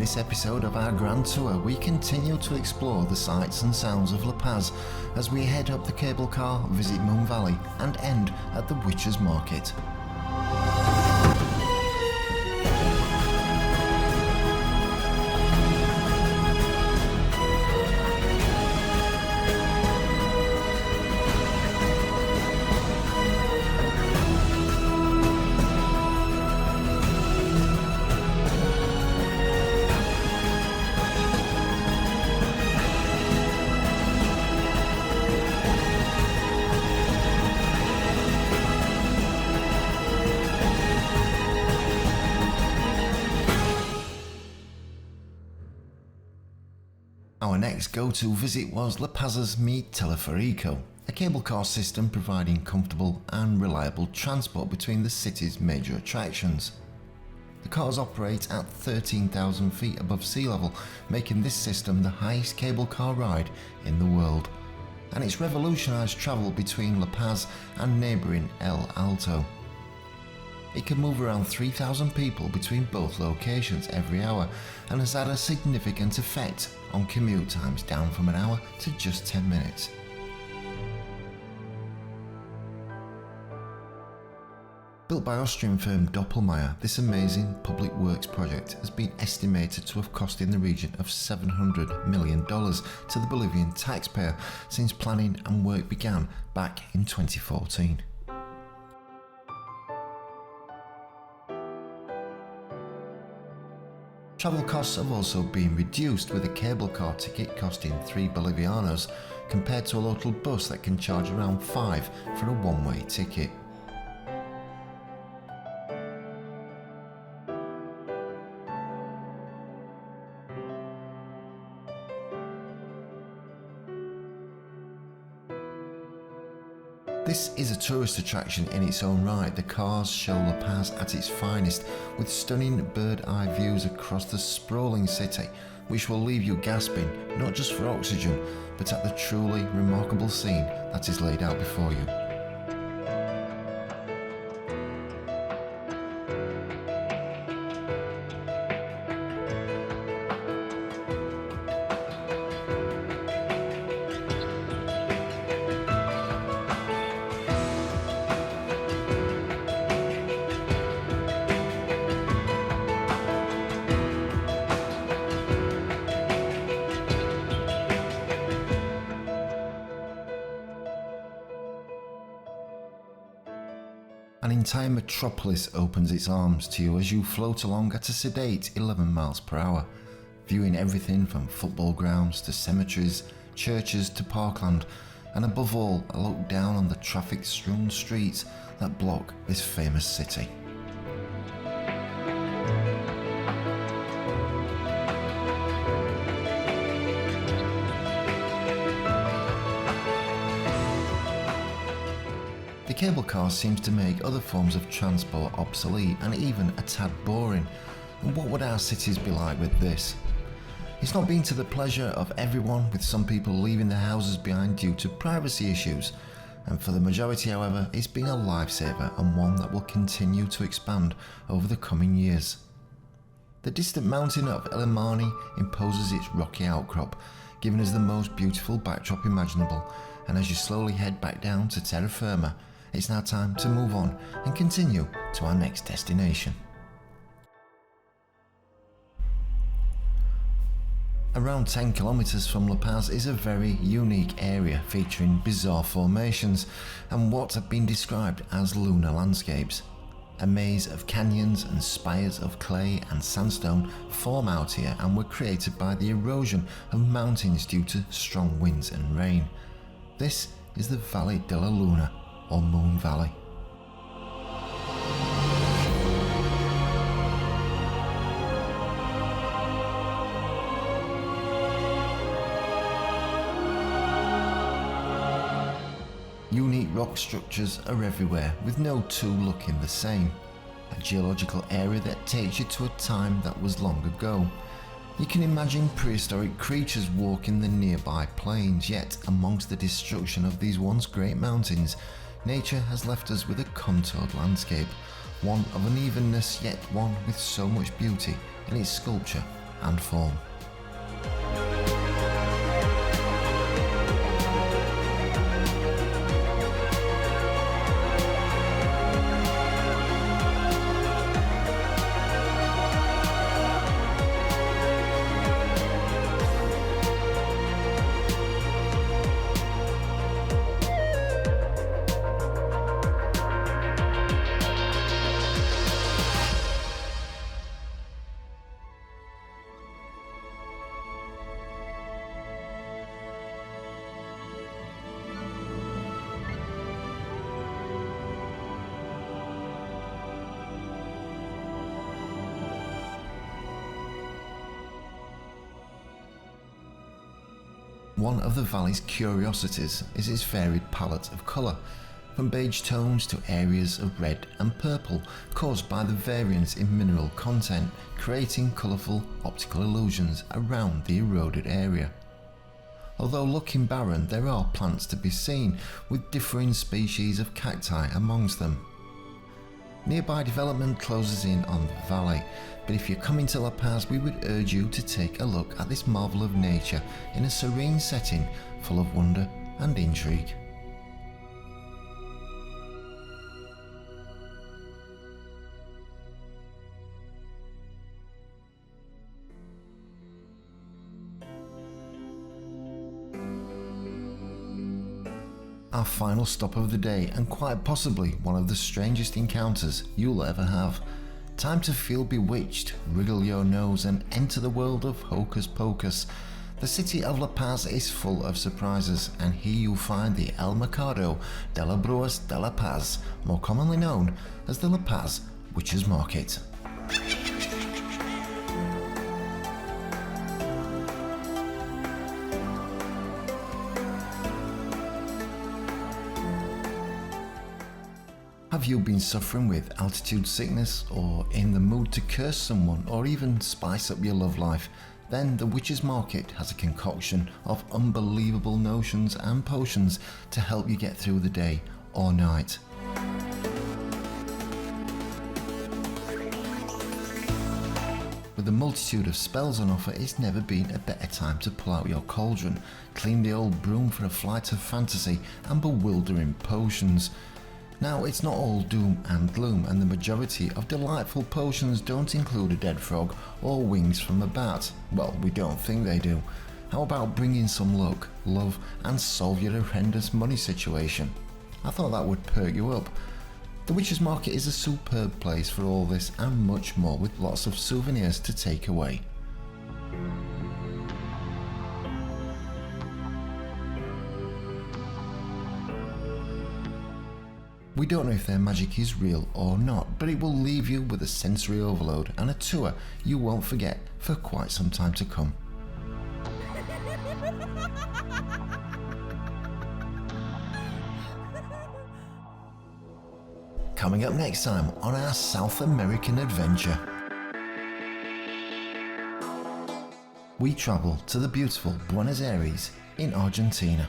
this episode of our grand tour, we continue to explore the sights and sounds of La Paz as we head up the cable car, visit Moon Valley and end at the Witcher's Market. Our next go-to visit was La Paz's Teleferico, a cable car system providing comfortable and reliable transport between the city's major attractions. The cars operate at 13,000 feet above sea level, making this system the highest cable car ride in the world, and it's revolutionised travel between La Paz and neighbouring El Alto. It can move around 3,000 people between both locations every hour and has had a significant effect on commute times, down from an hour to just 10 minutes. Built by Austrian firm Doppelmayr, this amazing public works project has been estimated to have cost in the region of $700 million to the Bolivian taxpayer since planning and work began back in 2014. Travel costs have also been reduced, with a cable car ticket costing 3 Bolivianos compared to a local bus that can charge around 5 for a one-way ticket. This is a tourist attraction in its own right. The cars show La Paz at its finest, with stunning bird-eye views across the sprawling city, which will leave you gasping not just for oxygen, but at the truly remarkable scene that is laid out before you. An entire metropolis opens its arms to you as you float along at a sedate 11 miles per hour, viewing everything from football grounds to cemeteries, churches to parkland, and above all, a look down on the traffic-strewn streets that block this famous city. The cable car seems to make other forms of transport obsolete and even a tad boring. And what would our cities be like with this? It's not been to the pleasure of everyone, with some people leaving their houses behind due to privacy issues. And for the majority, however, it's been a lifesaver and one that will continue to expand over the coming years. The distant mountain of El Imani imposes its rocky outcrop, giving us the most beautiful backdrop imaginable. And as you slowly head back down to terra firma, it's now time to move on and continue to our next destination. Around 10 kilometers from La Paz is a very unique area featuring bizarre formations and what have been described as lunar landscapes. A maze of canyons and spires of clay and sandstone form out here and were created by the erosion of mountains due to strong winds and rain. This is the Valle de la Luna, or Moon Valley. Unique rock structures are everywhere, with no two looking the same. A geological area that takes you to a time that was long ago. You can imagine prehistoric creatures walking the nearby plains, yet amongst the destruction of these once great mountains, nature has left us with a contoured landscape, one of unevenness, yet one with so much beauty in its sculpture and form. One of the Valle's curiosities is its varied palette of colour, from beige tones to areas of red and purple caused by the variance in mineral content, creating colourful optical illusions around the eroded area. Although looking barren, there are plants to be seen, with differing species of cacti amongst them. Nearby development closes in on the Valle, but if you're coming to La Paz, we would urge you to take a look at this marvel of nature in a serene setting full of wonder and intrigue. Our final stop of the day, and quite possibly one of the strangest encounters you'll ever have. Time to feel bewitched, wriggle your nose and enter the world of hocus pocus. The city of La Paz is full of surprises, and here you'll find the El Mercado de la Brujas de La Paz, more commonly known as the La Paz Witches' Market. Have you been suffering with altitude sickness, or in the mood to curse someone, or even spice up your love life? Then the Witches' Market has a concoction of unbelievable notions and potions to help you get through the day or night. With a multitude of spells on offer, it's never been a better time to pull out your cauldron, clean the old broom for a flight of fantasy and bewildering potions. Now, it's not all doom and gloom, and the majority of delightful potions don't include a dead frog or wings from a bat. Well, we don't think they do. How about bringing some luck, love, and solve your horrendous money situation? I thought that would perk you up. The Witches' Market is a superb place for all this and much more, with lots of souvenirs to take away. We don't know if their magic is real or not, but it will leave you with a sensory overload and a tour you won't forget for quite some time to come. Coming up next time on our South American adventure, we travel to the beautiful Buenos Aires in Argentina.